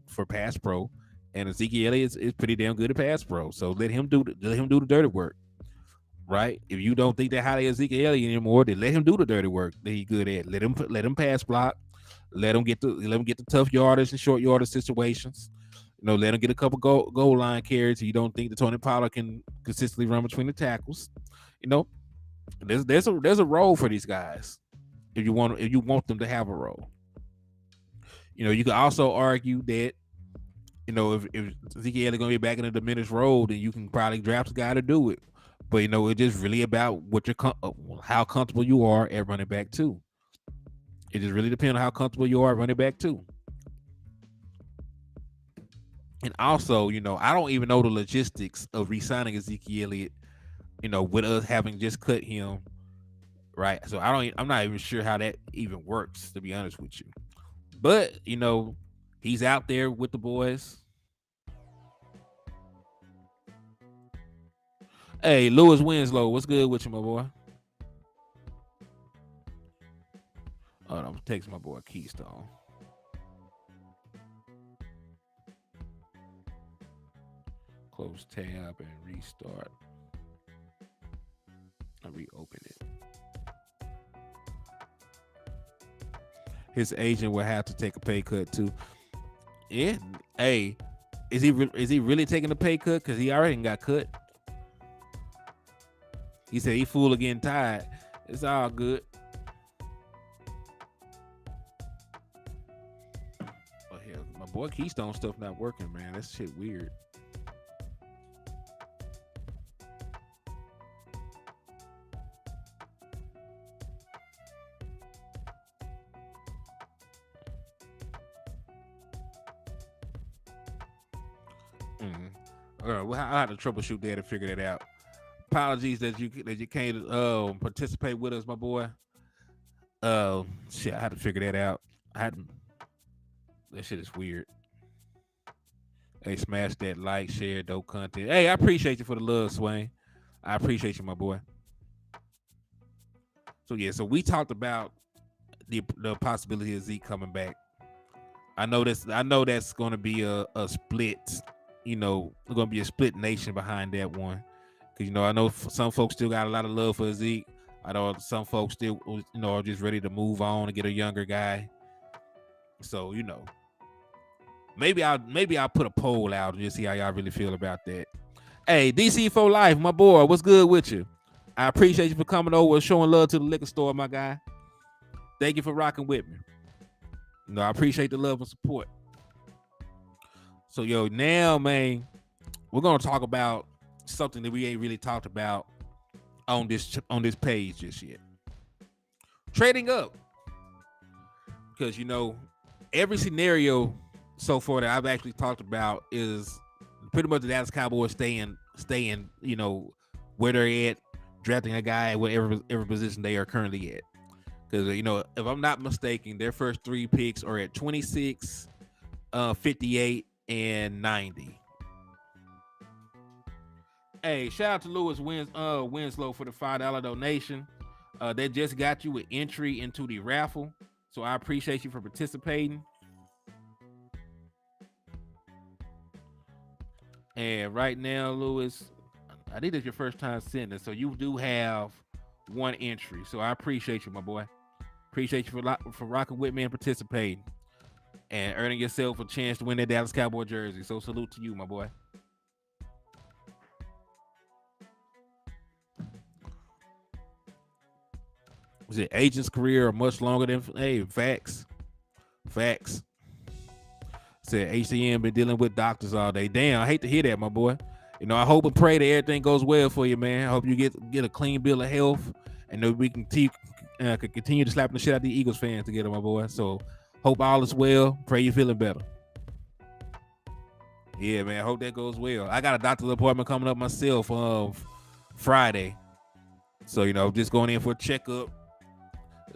for pass pro, and Ezekiel Elliott is pretty damn good at pass pro. So let him do the dirty work, right? If you don't think that highly of Ezekiel Elliott anymore, then let him do the dirty work that he's good at. Let him pass block. Let him get the tough yardage and short yardage situations. Let him get a couple goal line carries. You don't think that Tony Pollard can consistently run between the tackles. There's a role for these guys if you want them to have a role. You could also argue that if Ezekiel is going to be back in a diminished role, then you can probably draft a guy to do it. But it's just really about how comfortable you are at running back 2. It just really depends on how comfortable you are at running back 2. And also, I don't even know the logistics of re-signing Ezekiel Elliott, with us having just cut him, right? So I'm not even sure how that even works, to be honest with you. But, he's out there with the boys. Hey, Lewis Winslow, what's good with you, my boy? Oh, I'm texting my boy Keystone. Close tab and restart. I reopen it. His agent will have to take a pay cut too. Yeah. Hey, is he really taking a pay cut? Because he already got cut. He said he fool again tired. It's all good. Oh hell, my boy Keystone stuff not working, man. That shit weird. Well, I had to troubleshoot that and figure that out. Apologies that you can't participate with us, my boy. Shit, I had to figure that out. That shit is weird. Hey, smash that like, share, dope content. Hey, I appreciate you for the love, Swain. I appreciate you, my boy. So yeah, so we talked about the possibility of Zeke coming back. I know that's going to be a split. There's going to be a split nation behind that one. Because, I know some folks still got a lot of love for Zeke. I know some folks still, are just ready to move on and get a younger guy. So, maybe I'll put a poll out and just see how y'all really feel about that. Hey, DC for life, my boy. What's good with you? I appreciate you for coming over and showing love to the liquor store, my guy. Thank you for rocking with me. No, I appreciate the love and support. So, yo, now, man, we're gonna talk about something that we ain't really talked about on this page just yet. Trading up, because every scenario so far that I've actually talked about is pretty much the Dallas Cowboys staying, where they're at, drafting a guy at whatever position they are currently at. Because if I'm not mistaken, their first 3 picks are at 26, 58, and 90. Hey, shout out to Lewis Winslow for the $5 donation. They just got you an entry into the raffle, so I appreciate you for participating. And right now, Lewis, I think it's your first time sending it, so you do have 1 entry. So I appreciate you, my boy. Appreciate you for rocking with me and participating and earning yourself a chance to win that Dallas Cowboy jersey. So salute to you, my boy. Was it agent's career much longer than facts? Said HCM been dealing with doctors all day. Damn, I hate to hear that, my boy. I hope and pray that everything goes well for you, man. I hope you get a clean bill of health, and that we can continue to slap the shit out of the Eagles fans together, my boy. So hope all is well. Pray you're feeling better. Yeah, man. I hope that goes well. I got a doctor's appointment coming up myself Friday. So, just going in for a checkup.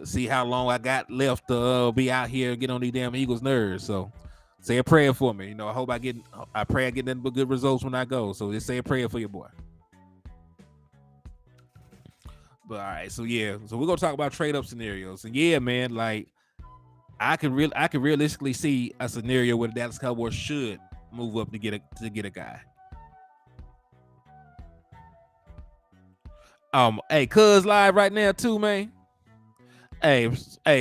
See how long I got left to be out here and get on these damn Eagles nerves. So say a prayer for me. I pray I get nothing but good results when I go. So just say a prayer for your boy. But all right, so we're gonna talk about trade up scenarios. And yeah, man, like I can realistically see a scenario where the Dallas Cowboys should move up to get a guy. Hey, Cuz live right now too, man. Hey,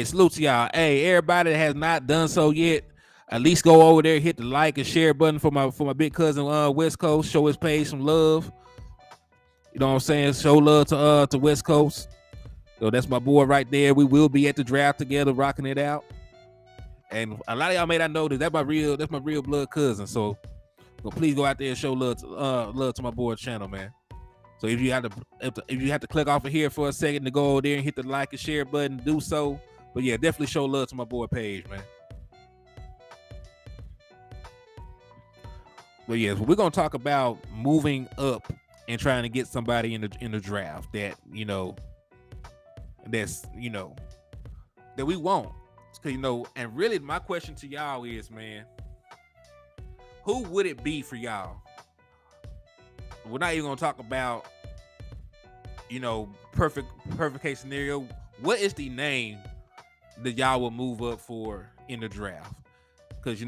salute to y'all. Hey, everybody that has not done so yet, at least go over there, hit the like and share button for my big cousin West Coast. Show his page some love. You know what I'm saying? Show love to West Coast. So that's my boy right there. We will be at the draft together, rocking it out. And a lot of y'all may not know that that's my real blood cousin. So please go out there and show love to my boy's channel, man. So if you have to click off of here for a second to go over there and hit the like and share button, do so. But yeah, definitely show love to my boy Page, man. But yeah, we're gonna talk about moving up and trying to get somebody in the draft that that we want. Cause and really my question to y'all is, man, who would it be for y'all? We're not even gonna talk about perfect case scenario. What is the name that y'all will move up for in the draft? Because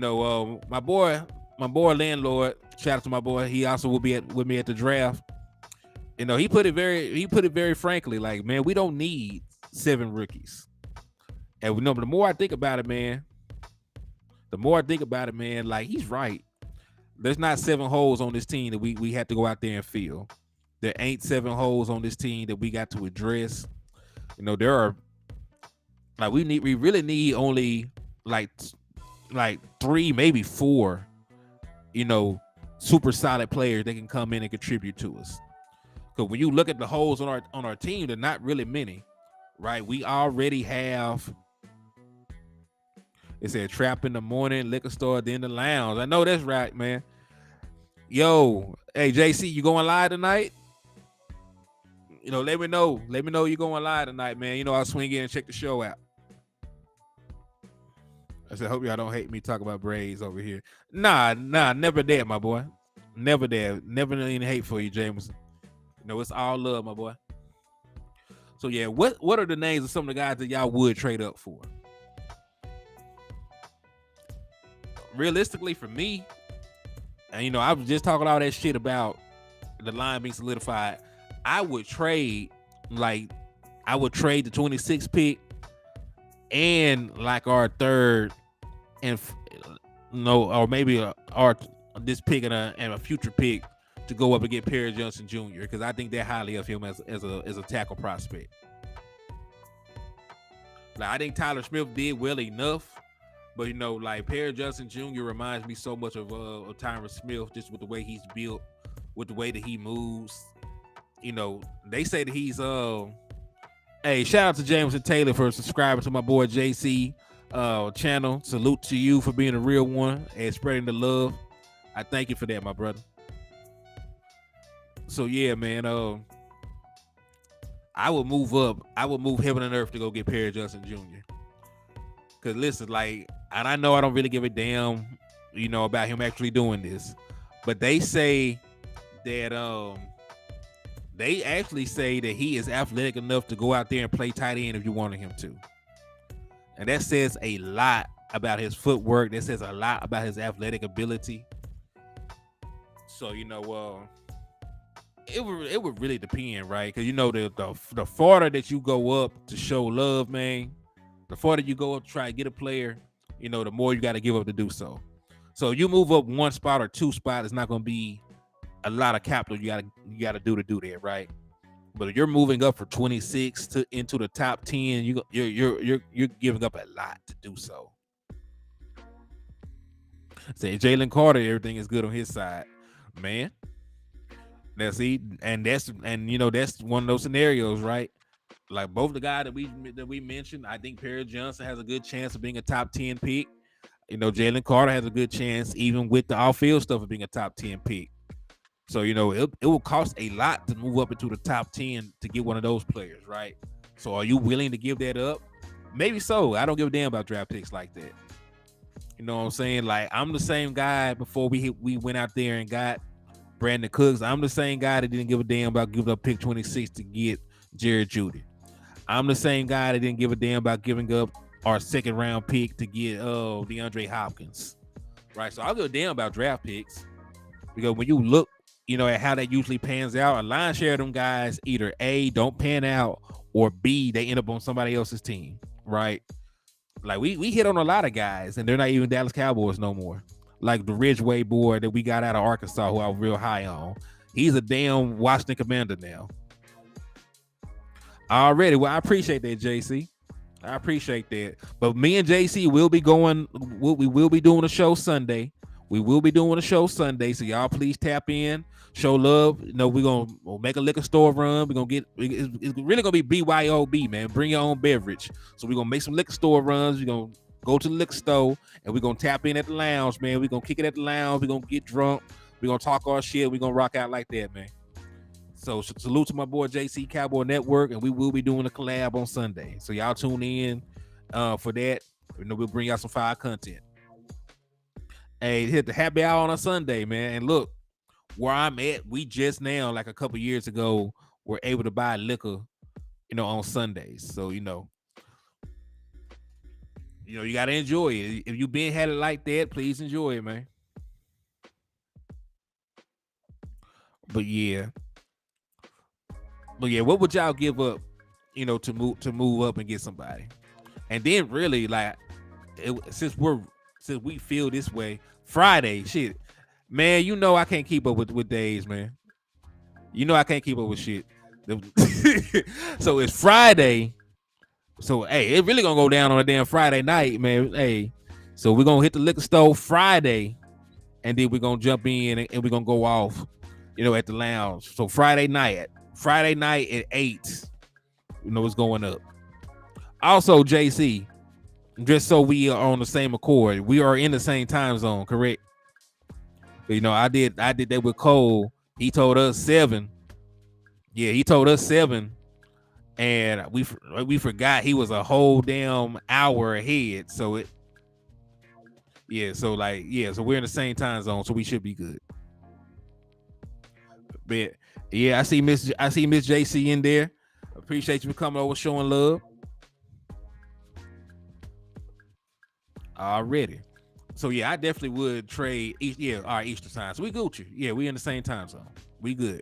my boy landlord, shout out to my boy, he also will be with me at the draft. He put it very frankly, like, man, we don't need 7 rookies. And the more I think about it, man, like, he's right. There's not 7 holes on this team that we have to go out there and fill. There ain't 7 holes on this team that we got to address. There are, like, we really need only like 3, maybe 4, super solid players that can come in and contribute to us. Because when you look at the holes on our team, they're not really many, right? We already have. It said trap in the morning, liquor store, then the lounge. I know that's right, man. Yo, hey JC, you going live tonight? Let me know. Let me know you going live tonight, man. I'll swing in and check the show out. I said, hope y'all don't hate me talking about braids over here. Nah, never that, my boy. Never that. Never any hate for you, Jameson. It's all love, my boy. So yeah, what are the names of some of the guys that y'all would trade up for? Realistically, for me, and I was just talking all that shit about the line being solidified. I would trade the 26th pick and like our third and or maybe our this pick and a future pick to go up and get Perry Johnson Jr. because I think that highly of him as a tackle prospect. Like I think Tyler Smith did well enough, but like Perry Johnson Jr. reminds me so much of Tyron Smith just with the way he's built, with the way that he moves. They say that he's Hey, shout out to James and Taylor for subscribing to my boy JC channel. Salute to you for being a real one and spreading the love. I thank you for that, my brother. So yeah, man. I would move up. I would move heaven and earth to go get Perry Johnson Jr. Cause listen, like, and I know I don't really give a damn, about him actually doing this, but they say that they actually say that he is athletic enough to go out there and play tight end if you wanted him to. And that says a lot about his footwork. That says a lot about his athletic ability. So, it would really depend, right? Because, the farther that you go up to show love, man, the farther you go up to try to get a player, the more you got to give up to do so. So you move up one spot or two spots, it's not going to be a lot of capital you gotta do that, right? But if you're moving up for 26 into the top 10, you're giving up a lot to do so. Say Jalen Carter, everything is good on his side, man. That's one of those scenarios, right? Like both the guys that we mentioned, I think Perry Johnson has a good chance of being a top 10 pick. Jalen Carter has a good chance, even with the off-field stuff, of being a top 10 pick. So, it will cost a lot to move up into the top 10 to get one of those players, right? So are you willing to give that up? Maybe so. I don't give a damn about draft picks like that. You know what I'm saying? Like, I'm the same guy before we went out there and got Brandon Cooks. I'm the same guy that didn't give a damn about giving up pick 26 to get Jared Jeudy. I'm the same guy that didn't give a damn about giving up our second round pick to get DeAndre Hopkins, right? So I'll give a damn about draft picks because when you look, at how that usually pans out, a lion's share of them guys either A, don't pan out, or B, they end up on somebody else's team, right? Like we hit on a lot of guys and they're not even Dallas Cowboys no more. Like the Ridgeway boy that we got out of Arkansas, who I was real high on. He's a damn Washington Commander now. Already. Well, I appreciate that, JC. I appreciate that. But me and JC will be going, we will be doing a show Sunday. We will be doing a show Sunday, so y'all please tap in, show love. We'll make a liquor store run. We're gonna get, it's really gonna be BYOB, man. Bring your own beverage. So we're gonna make some liquor store runs. We're gonna go to the liquor store and we're gonna tap in at the lounge, man. We're gonna kick it at the lounge. We're gonna get drunk. We're gonna talk our shit. We're gonna rock out like that, man. So salute to my boy JC Cowboy Network, and we will be doing a collab on Sunday. So y'all tune in for that. We'll bring y'all some fire content. Hey, hit the happy hour on a Sunday, man. And look, where I'm at, we just now, like a couple years ago, were able to buy liquor, on Sundays. So, you got to enjoy it. If you been had it like that, please enjoy it, man. But yeah, what would y'all give up, to move up and get somebody? And then really, like, since we feel this way, Friday, shit, man, I can't keep up with days, man. I can't keep up with shit. So it's Friday. So, hey, it really gonna go down on a damn Friday night, man. Hey, so we're gonna hit the liquor store Friday, and then we're gonna jump in and we're gonna go off, at the lounge. So Friday night at 8, it's going up. Also, JC, just so we are on the same accord, we are in the same time zone, correct? I did that with Cole. He told us 7. Yeah, he told us 7, and we forgot he was a whole damn hour ahead. So so we're in the same time zone, so we should be good. But yeah, I see Miss JC in there. Appreciate you for coming over, showing love. Already. So yeah, I definitely would trade. All right, Eastern time. So we Gucci. Yeah, we in the same time zone. We good.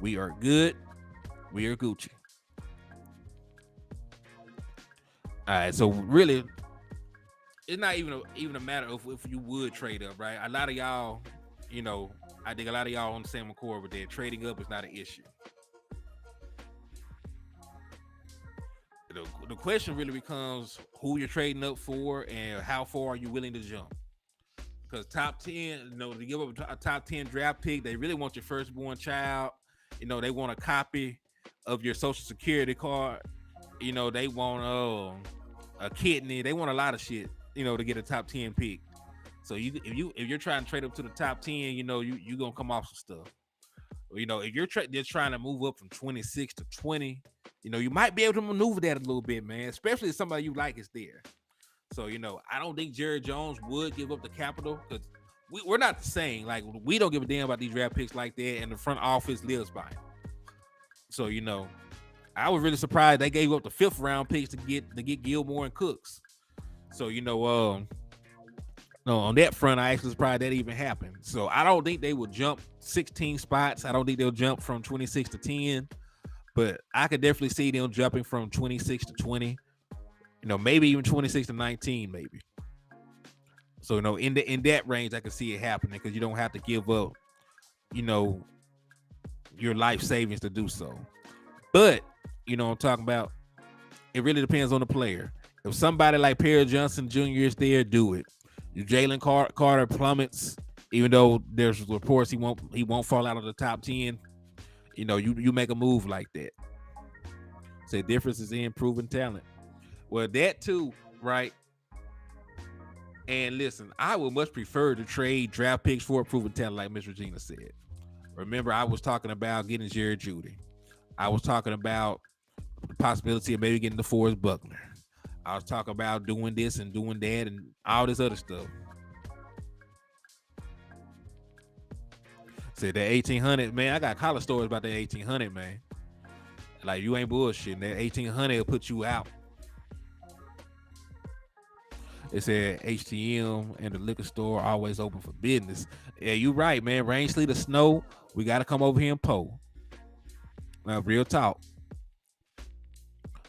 We are good. We are Gucci. All right. So really, it's not even a matter of if you would trade up, right? A lot of y'all, I think a lot of y'all on the same accord with that. Trading up is not an issue. The question really becomes who you're trading up for and how far are you willing to jump. Because top 10, to give up a top 10 draft pick, they really want your firstborn child. They want a copy of your social security card. They want a kidney. They want a lot of shit, to get a top 10 pick. So if you're trying to trade up to the top 10, you gonna come off some stuff. If you're just trying to move up from 26 to 20, you might be able to maneuver that a little bit, man. Especially if somebody you like is there. So I don't think Jerry Jones would give up the capital because we're not the same. Like we don't give a damn about these draft picks like that, and the front office lives by them. So I was really surprised they gave up the 5th round picks to get Gilmore and Cooks. So no, on that front, I actually surprised that even happened. So I don't think they will jump 16 spots. I don't think they'll jump from 26 to 10, but I could definitely see them jumping from 26 to 20. Maybe even 26 to 19, maybe. So in that range, I can see it happening because you don't have to give up, your life savings to do so. But what I'm talking about, it really depends on the player. If somebody like Perry Johnson Jr. is there, do it. If Jalen Carter plummets, even though there's reports he won't fall out of the top 10, you make a move like that. So the difference is in proven talent. Well, that too, right? And listen, I would much prefer to trade draft picks for a proven talent, like Miss Regina said. Remember, I was talking about getting Jerry Jeudy. I was talking about the possibility of maybe getting DeForest Buckner. I was talking about doing this and doing that and all this other stuff. Said that 1800, man. I got college stories about that 1800, man. Like you ain't bullshitting. That 1800 will put you out. It said HTM and the liquor store always open for business. Yeah, you right, man. Rain, sleet, or snow, we got to come over here and pull. Real talk.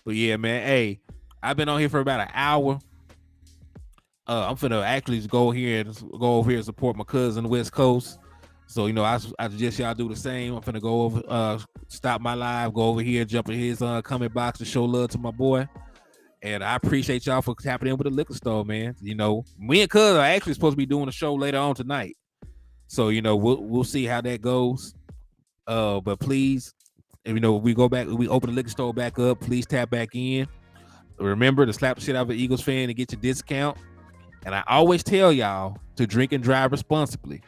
But yeah, man. Hey, I've been on here for about an hour. I'm finna actually go over here and support my cousin West Coast. So I suggest y'all do the same. I'm finna go over, stop my live, go over here, jump in his comment box to show love to my boy. And I appreciate y'all for tapping in with the liquor store, man. Me and Cuz are actually supposed to be doing a show later on tonight. So we'll see how that goes. But please, we open the liquor store back up. Please tap back in. Remember to slap the shit out of an Eagles fan and get your discount. And I always tell y'all to drink and drive responsibly.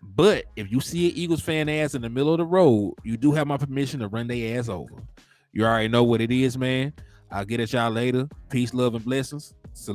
But if you see an Eagles fan ass in the middle of the road, you do have my permission to run their ass over. You already know what it is, man. I'll get at y'all later. Peace, love, and blessings.